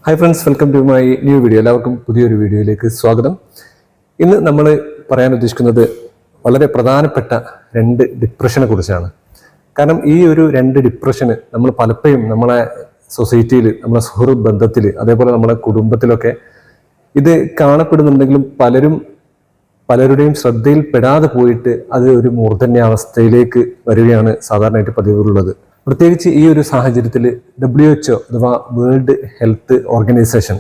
Hi friends, welcome to my new video. എല്ലാവർക്കും പുതിയൊരു വീഡിയോയിലേക്ക് സ്വാഗതം. ഇന്ന് നമ്മൾ പറയാൻ ഉദ്ദേശിക്കുന്നത് വളരെ പ്രധാനപ്പെട്ട രണ്ട് ഡിപ്രഷനെ കുറിച്ചാണ്. കാരണം ഈ ഒരു രണ്ട് ഡിപ്രഷന് നമ്മൾ പലപ്പോഴും നമ്മളെ സൊസൈറ്റിയിൽ, നമ്മളെ സുഹൃത്ത് ബന്ധത്തിൽ, അതേപോലെ നമ്മുടെ കുടുംബത്തിലൊക്കെ ഇത് കാണപ്പെടുന്നുണ്ടെങ്കിലും പലരുടെയും ശ്രദ്ധയിൽപ്പെടാതെ പോയിട്ട് അത് ഒരു മൂർധന്യാവസ്ഥയിലേക്ക് വരികയാണ് സാധാരണയായിട്ട് പതിവുള്ളത്. പ്രത്യേകിച്ച് ഈ ഒരു സാഹചര്യത്തിൽ WHO അഥവാ വേൾഡ് ഹെൽത്ത് ഓർഗനൈസേഷൻ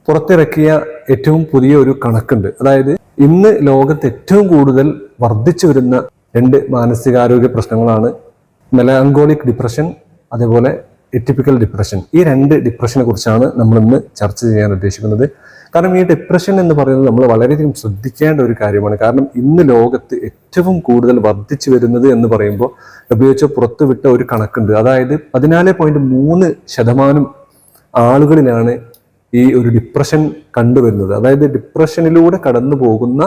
പുറത്തിറക്കിയ ഏറ്റവും പുതിയ ഒരു കണക്കുണ്ട്. അതായത് ഇന്ന് ലോകത്ത് ഏറ്റവും കൂടുതൽ വർദ്ധിച്ചു വരുന്ന രണ്ട് മാനസികാരോഗ്യ പ്രശ്നങ്ങളാണ് മെലാങ്കോളിക് ഡിപ്രഷൻ, അതേപോലെ എറ്റിപ്പിക്കൽ ഡിപ്രഷൻ. ഈ രണ്ട് ഡിപ്രഷനെ കുറിച്ചാണ് നമ്മൾ ഇന്ന് ചർച്ച ചെയ്യാൻ ഉദ്ദേശിക്കുന്നത്. കാരണം ഈ ഡിപ്രഷൻ എന്ന് പറയുന്നത് നമ്മൾ വളരെയധികം ശ്രദ്ധിക്കേണ്ട ഒരു കാര്യമാണ്. കാരണം ഇന്ന് ലോകത്ത് ഏറ്റവും കൂടുതൽ വർദ്ധിച്ചു വരുന്നത് എന്ന് പറയുമ്പോൾ WHO പുറത്തുവിട്ട ഒരു കണക്കുണ്ട്. അതായത് 14.3% ആളുകളിലാണ് ഈ ഒരു ഡിപ്രഷൻ കണ്ടുവരുന്നത്. അതായത് ഡിപ്രഷനിലൂടെ കടന്നു പോകുന്ന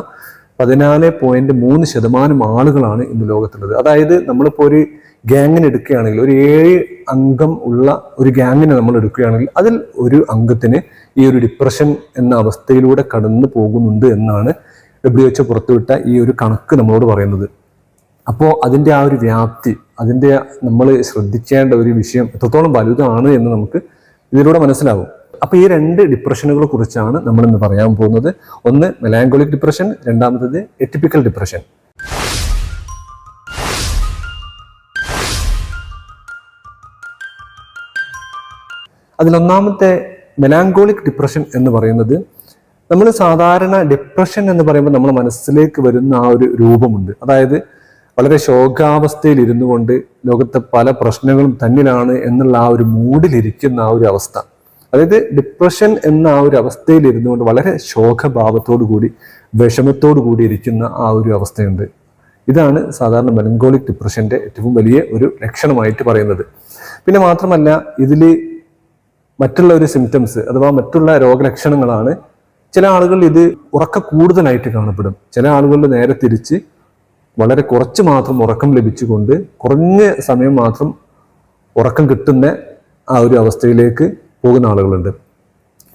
14.3% ആളുകളാണ് ഇന്ന് ലോകത്തുള്ളത്. അതായത് നമ്മളിപ്പോൾ ഒരു ഗ്യാങ്ങിനെ എടുക്കുകയാണെങ്കിൽ, ഒരു 7 അംഗം ഉള്ള ഒരു ഗ്യാങ്ങിനെ നമ്മൾ എടുക്കുകയാണെങ്കിൽ അതിൽ ഒരു അംഗത്തിന് ഈ ഒരു ഡിപ്രഷൻ എന്ന അവസ്ഥയിലൂടെ കടന്നു പോകുന്നുണ്ട് എന്നാണ് WHO പുറത്തുവിട്ട ഈ ഒരു കണക്ക് നമ്മളോട് പറയുന്നത്. അപ്പോൾ അതിൻ്റെ ആ ഒരു വ്യാപ്തി, അതിൻ്റെ നമ്മൾ ശ്രദ്ധിക്കേണ്ട ഒരു വിഷയം എത്രത്തോളം വലുതാണ് എന്ന് നമുക്ക് ഇതിലൂടെ മനസ്സിലാവും. അപ്പോൾ ഈ രണ്ട് ഡിപ്രഷനുകളെ കുറിച്ചാണ് നമ്മൾ ഇന്ന് പറയാൻ പോകുന്നത്. ഒന്ന് മെലാങ്കോളിക് ഡിപ്രഷൻ, രണ്ടാമത്തേത് എറ്റിപ്പിക്കൽ ഡിപ്രഷൻ. അതിലൊന്നാമത്തെ മെലാങ്കോളിക് ഡിപ്രഷൻ എന്ന് പറയുന്നത്, നമ്മൾ സാധാരണ ഡിപ്രഷൻ എന്ന് പറയുമ്പോൾ നമ്മുടെ മനസ്സിലേക്ക് വരുന്ന ആ ഒരു രൂപമുണ്ട്. അതായത് വളരെ ശോകാവസ്ഥയിൽ ഇരുന്നു കൊണ്ട് ലോകത്തെ പല പ്രശ്നങ്ങളും തന്നിലാണ് എന്നുള്ള ആ ഒരു മൂഡിലിരിക്കുന്ന ആ ഒരു അവസ്ഥ. അതായത് ഡിപ്രഷൻ എന്ന ആ ഒരു അവസ്ഥയിൽ ഇരുന്നു കൊണ്ട് വളരെ ശോകഭാവത്തോടു കൂടി, വിഷമത്തോടു കൂടി ഇരിക്കുന്ന ആ ഒരു അവസ്ഥയുണ്ട്. ഇതാണ് സാധാരണ മെലങ്കോളിക് ഡിപ്രഷന്റെ ഏറ്റവും വലിയ ഒരു ലക്ഷണമായിട്ട് പറയുന്നത്. പിന്നെ മാത്രമല്ല, ഇതിൽ മറ്റുള്ള ഒരു സിംറ്റംസ് അഥവാ മറ്റുള്ള രോഗലക്ഷണങ്ങളാണ്. ചില ആളുകൾ ഇത് ഉറക്ക കൂടുതലായിട്ട് കാണപ്പെടും. ചില ആളുകളുടെ നേരെ തിരിച്ച് വളരെ കുറച്ച് മാത്രം ഉറക്കം ലഭിച്ചുകൊണ്ട് കുറഞ്ഞ സമയം മാത്രം ഉറക്കം കിട്ടുന്ന ആ ഒരു അവസ്ഥയിലേക്ക് പോകുന്ന ആളുകളുണ്ട്.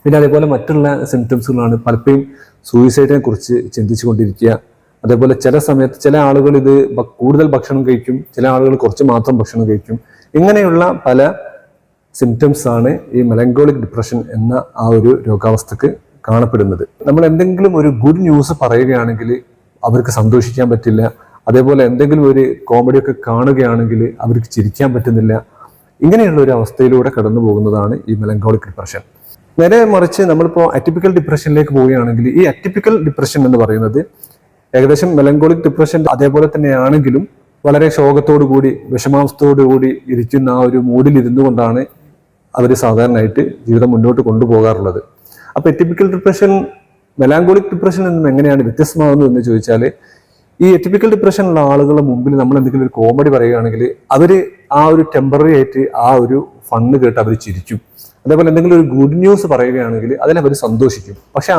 പിന്നെ അതേപോലെ മറ്റുള്ള സിംറ്റംസുകളാണ് പലപ്പോഴും സൂയിസൈഡിനെ കുറിച്ച് ചിന്തിച്ചു കൊണ്ടിരിക്കുക. അതേപോലെ ചില സമയത്ത് ചില ആളുകൾ ഇത് കൂടുതൽ ഭക്ഷണം കഴിക്കും, ചില ആളുകൾ കുറച്ച് മാത്രം ഭക്ഷണം കഴിക്കും. ഇങ്ങനെയുള്ള പല സിംറ്റംസ് ആണ് ഈ മെലങ്കോളിക് ഡിപ്രഷൻ എന്ന ആ ഒരു രോഗാവസ്ഥക്ക് കാണപ്പെടുന്നത്. നമ്മൾ എന്തെങ്കിലും ഒരു ഗുഡ് ന്യൂസ് പറയുകയാണെങ്കിൽ അവർക്ക് സന്തോഷിക്കാൻ പറ്റില്ല. അതേപോലെ എന്തെങ്കിലും ഒരു കോമഡിയൊക്കെ കാണുകയാണെങ്കിൽ അവർക്ക് ചിരിക്കാൻ പറ്റുന്നില്ല. ഇങ്ങനെയുള്ള ഒരു അവസ്ഥയിലൂടെ കടന്നു പോകുന്നതാണ് ഈ മെലങ്കോളിക് ഡിപ്രഷൻ. നേരെ മറിച്ച് നമ്മളിപ്പോൾ അറ്റിപ്പിക്കൽ ഡിപ്രഷനിലേക്ക് പോവുകയാണെങ്കിൽ, ഈ അറ്റിപ്പിക്കൽ ഡിപ്രഷൻ എന്ന് പറയുന്നത് ഏകദേശം മെലങ്കോളിക് ഡിപ്രഷൻ അതേപോലെ തന്നെയാണെങ്കിലും വളരെ ശോകത്തോടു കൂടി, വിഷമാവസ്ഥയോടു കൂടി ഇരിക്കുന്ന ആ ഒരു മൂഡിൽ ഇരുന്നു കൊണ്ടാണ് അവർ സാധാരണയായിട്ട് ജീവിതം മുന്നോട്ട് കൊണ്ടുപോകാറുള്ളത്. അപ്പോൾ എറ്റിപ്പിക്കൽ ഡിപ്രഷൻ മെലാങ്കോളിക് ഡിപ്രഷനിൽ നിന്നും എങ്ങനെയാണ് വ്യത്യസ്തമാകുന്നത് എന്ന് ചോദിച്ചാൽ, ഈ എറ്റിപ്പിക്കൽ ഡിപ്രഷനുള്ള ആളുകളുടെ മുമ്പിൽ നമ്മൾ എന്തെങ്കിലും ഒരു കോമഡി പറയുകയാണെങ്കിൽ അവർ ആ ഒരു ടെമ്പററി ആയിട്ട് ആ ഒരു ഫണ്ണ് കേട്ട് അവർ ചിരിക്കും. അതേപോലെ എന്തെങ്കിലും ഒരു ഗുഡ് ന്യൂസ് പറയുകയാണെങ്കിൽ അതിലവർ സന്തോഷിക്കും. പക്ഷെ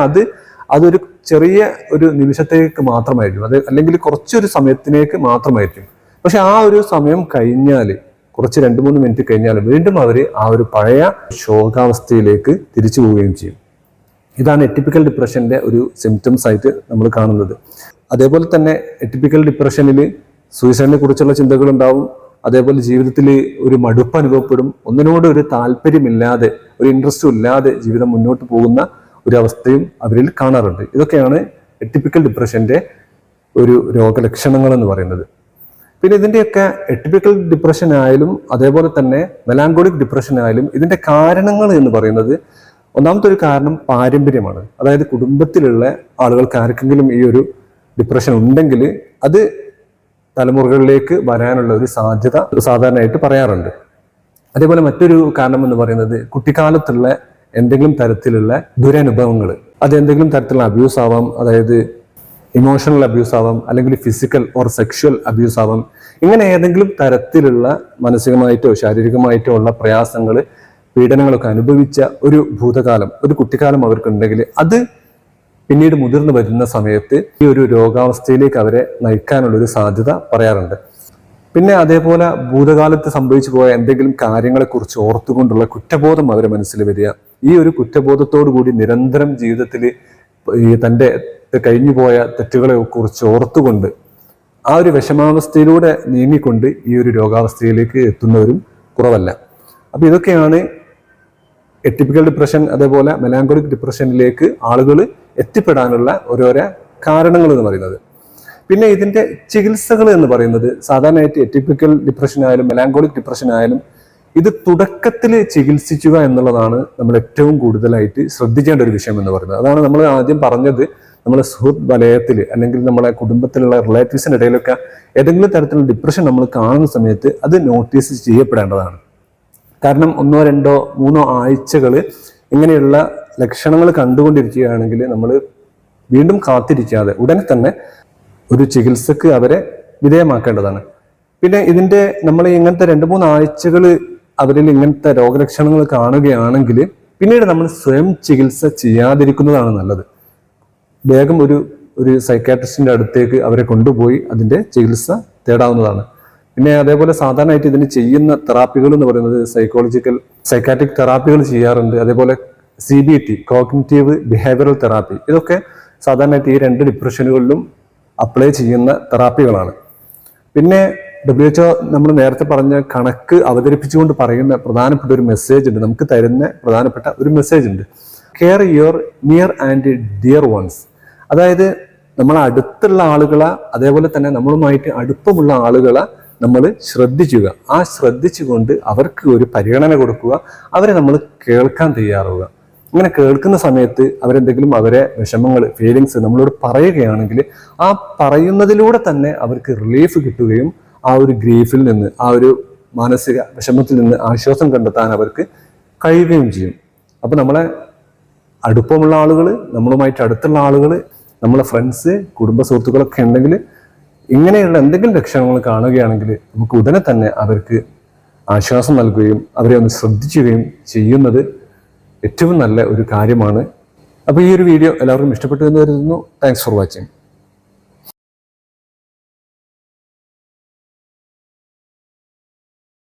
അതൊരു ചെറിയ ഒരു നിമിഷത്തേക്ക് മാത്രമായിരിക്കും, അത് അല്ലെങ്കിൽ കുറച്ചൊരു സമയത്തിലേക്ക് മാത്രമായിരിക്കും. പക്ഷെ ആ ഒരു സമയം കഴിഞ്ഞാൽ, കുറച്ച് 2-3 മിനിറ്റ് കഴിഞ്ഞാൽ വീണ്ടും അവർ ആ ഒരു പഴയ ശോകാവസ്ഥയിലേക്ക് തിരിച്ചു പോവുകയും ചെയ്യും. ഇതാണ് എറ്റിപ്പിക്കൽ ഡിപ്രഷന്റെ ഒരു സിംറ്റംസ് ആയിട്ട് നമ്മൾ കാണുന്നത്. അതേപോലെ തന്നെ എറ്റിപ്പിക്കൽ ഡിപ്രഷനിൽ സൂയിസൈഡിനെ കുറിച്ചുള്ള ചിന്തകൾ ഉണ്ടാവും. അതേപോലെ ജീവിതത്തിൽ ഒരു മടുപ്പ് അനുഭവപ്പെടും. ഒന്നിനോട് ഒരു താല്പര്യമില്ലാതെ, ഒരു ഇൻട്രസ്റ്റും ഇല്ലാതെ ജീവിതം മുന്നോട്ട് പോകുന്ന ഒരു അവസ്ഥയും അവരിൽ കാണാറുണ്ട്. ഇതൊക്കെയാണ് എറ്റിപ്പിക്കൽ ഡിപ്രഷന്റെ ഒരു രോഗലക്ഷണങ്ങൾ എന്ന് പറയുന്നത്. പിന്നെ ഇതിൻ്റെയൊക്കെ എറ്റിപ്പിക്കൽ ഡിപ്രഷൻ ആയാലും അതേപോലെ തന്നെ മെലാങ്കോളിക് ഡിപ്രഷൻ ആയാലും ഇതിൻ്റെ കാരണങ്ങൾ എന്ന് പറയുന്നത്, ഒന്നാമത്തെ ഒരു കാരണം പാരമ്പര്യമാണ്. അതായത് കുടുംബത്തിലുള്ള ആളുകൾക്ക് ആർക്കെങ്കിലും ഈ ഒരു ഡിപ്രഷൻ ഉണ്ടെങ്കിൽ അത് തലമുറകളിലേക്ക് വരാനുള്ള ഒരു സാധ്യത സാധാരണയായിട്ട് പറയാറുണ്ട്. അതേപോലെ മറ്റൊരു കാരണം എന്ന് പറയുന്നത് കുട്ടിക്കാലത്തുള്ള എന്തെങ്കിലും തരത്തിലുള്ള ദുരനുഭവങ്ങൾ, അത് എന്തെങ്കിലും തരത്തിലുള്ള അബ്യൂസ് ആവാം, അതായത് ഇമോഷണൽ അബ്യൂസ് ആവാം, അല്ലെങ്കിൽ ഫിസിക്കൽ ഓർ സെക്ഷൽ അബ്യൂസ് ആവാം. ഇങ്ങനെ ഏതെങ്കിലും തരത്തിലുള്ള മാനസികമായിട്ടോ ശാരീരികമായിട്ടോ ഉള്ള പ്രയാസങ്ങൾ, പീഡനങ്ങളൊക്കെ അനുഭവിച്ച ഒരു ഭൂതകാലം, ഒരു കുട്ടിക്കാലം അവർക്കുണ്ടെങ്കിൽ അത് പിന്നീട് മുതിർന്നു വരുന്ന സമയത്ത് ഈ ഒരു രോഗാവസ്ഥയിലേക്ക് അവരെ നയിക്കാനുള്ളൊരു സാധ്യത പറയാറുണ്ട്. പിന്നെ അതേപോലെ ഭൂതകാലത്ത് സംഭവിച്ചു പോയ എന്തെങ്കിലും കാര്യങ്ങളെക്കുറിച്ച് ഓർത്തുകൊണ്ടുള്ള കുറ്റബോധം അവരുടെ മനസ്സിൽ വരിക, ഈ ഒരു കുറ്റബോധത്തോടു കൂടി നിരന്തരം ജീവിതത്തിൽ ഈ തൻ്റെ കഴിഞ്ഞുപോയ തെറ്റുകളെ കുറിച്ച് ഓർത്തുകൊണ്ട് ആ ഒരു വിഷമാവസ്ഥയിലൂടെ നീങ്ങിക്കൊണ്ട് ഈ ഒരു രോഗാവസ്ഥയിലേക്ക് എത്തുന്നവരും കുറവല്ല. അപ്പോൾ ഇതൊക്കെയാണ് എറ്റിപ്പിക്കൽ ഡിപ്രഷൻ അതേപോലെ മെലാങ്കോളിക് ഡിപ്രഷനിലേക്ക് ആളുകൾ എത്തിപ്പെടാനുള്ള ഓരോരോ കാരണങ്ങൾ എന്ന് പറയുന്നത്. പിന്നെ ഇതിൻ്റെ ചികിത്സകൾ എന്ന് പറയുന്നത് സാധാരണയായിട്ട് എറ്റിപ്പിക്കൽ ഡിപ്രഷൻ ആയാലും മെലാങ്കോളിക് ഡിപ്രഷൻ ആയാലും ഇത് തുടക്കത്തിൽ ചികിത്സിക്കുക എന്നുള്ളതാണ് നമ്മൾ ഏറ്റവും കൂടുതലായിട്ട് ശ്രദ്ധിക്കേണ്ട ഒരു വിഷയം എന്ന് പറയുന്നത്. അതാണ് നമ്മൾ ആദ്യം പറഞ്ഞത്. നമ്മളെ സുഹൃത്ത് വലയത്തിൽ അല്ലെങ്കിൽ നമ്മളെ കുടുംബത്തിലുള്ള റിലേറ്റീവ്സിൻ്റെ ഇടയിലൊക്കെ ഏതെങ്കിലും തരത്തിലുള്ള ഡിപ്രഷൻ നമ്മൾ കാണുന്ന സമയത്ത് അത് നോട്ടീസ് ചെയ്യപ്പെടേണ്ടതാണ്. കാരണം 1, 2, 3 ആഴ്ചകൾ ഇങ്ങനെയുള്ള ലക്ഷണങ്ങൾ കണ്ടുകൊണ്ടിരിക്കുകയാണെങ്കിൽ നമ്മൾ വീണ്ടും കാത്തിരിക്കാതെ ഉടനെ തന്നെ ഒരു ചികിത്സക്ക് അവരെ വിധേയമാക്കേണ്ടതാണ്. പിന്നെ ഇതിൻ്റെ നമ്മൾ ഇങ്ങനത്തെ 2-3 ആഴ്ചകൾ അവരിൽ ഇങ്ങനത്തെ രോഗലക്ഷണങ്ങൾ കാണുകയാണെങ്കിൽ പിന്നീട് നമ്മൾ സ്വയം ചികിത്സ ചെയ്യാതിരിക്കുന്നതാണ് നല്ലത്. വേഗം ഒരു സൈക്കാട്രിസ്റ്റിൻ്റെ അടുത്തേക്ക് അവരെ കൊണ്ടുപോയി അതിൻ്റെ ചികിത്സ തേടാവുന്നതാണ്. പിന്നെ അതേപോലെ സാധാരണയായിട്ട് ഇതിന് ചെയ്യുന്ന തെറാപ്പികൾ എന്ന് പറയുന്നത് സൈക്കാട്രിക് തെറാപ്പികൾ ചെയ്യാറുണ്ട്. അതേപോലെ CBT, കോഗ്നിറ്റീവ് ബിഹേവിയറൽ തെറാപ്പി, ഇതൊക്കെ സാധാരണയായിട്ട് ഈ 2 ഡിപ്രഷനുകളിലും അപ്ലൈ ചെയ്യുന്ന തെറാപ്പികളാണ്. പിന്നെ WHO നമ്മൾ നേരത്തെ പറഞ്ഞ കണക്ക് അവതരിപ്പിച്ചുകൊണ്ട് പറയുന്ന പ്രധാനപ്പെട്ട ഒരു മെസ്സേജ് ഉണ്ട്, നമുക്ക് തരുന്ന പ്രധാനപ്പെട്ട ഒരു മെസ്സേജ് ഉണ്ട്. Care your near and dear ones. അതായത് നമ്മളെ അടുത്തുള്ള ആളുകളെ അതേപോലെ തന്നെ നമ്മളുമായിട്ട് അടുപ്പമുള്ള ആളുകളെ നമ്മൾ ശ്രദ്ധിക്കുക. ആ ശ്രദ്ധിച്ചുകൊണ്ട് അവർക്ക് ഒരു പരിഗണന കൊടുക്കുക, അവരെ നമ്മൾ കേൾക്കാൻ തയ്യാറാവുക. ഇങ്ങനെ കേൾക്കുന്ന സമയത്ത് അവരെന്തെങ്കിലും അവരെ വിഷമങ്ങൾ ഫീലിങ്സ് നമ്മളോട് പറയുകയാണെങ്കിൽ ആ പറയുന്നതിലൂടെ തന്നെ അവർക്ക് റിലീഫ് കിട്ടുകയും ആ ഒരു ഗ്രീഫിൽ നിന്ന് ആ ഒരു മാനസിക വിഷമത്തിൽ നിന്ന് ആശ്വാസം കണ്ടെത്താൻ അവർക്ക് കഴിയുകയും ചെയ്യും. അപ്പോൾ നമ്മളെ അടുപ്പമുള്ള ആളുകൾ, നമ്മളുമായിട്ട് അടുത്തുള്ള ആളുകൾ, നമ്മളെ ഫ്രണ്ട്സ്, കുടുംബ സുഹൃത്തുക്കളൊക്കെ ഉണ്ടെങ്കിൽ ഇങ്ങനെയുള്ള എന്തെങ്കിലും ലക്ഷണങ്ങൾ കാണുകയാണെങ്കിൽ നമുക്ക് ഉടനെ തന്നെ അവർക്ക് ആശ്വാസം നൽകുകയും അവരെ ഒന്ന് ശ്രദ്ധിക്കുകയും ചെയ്യുന്നത് ഏറ്റവും നല്ല ഒരു കാര്യമാണ്. അപ്പോൾ ഈ ഒരു വീഡിയോ എല്ലാവർക്കും ഇഷ്ടപ്പെട്ടു എന്ന് കരുതുന്നു. Thanks for watching.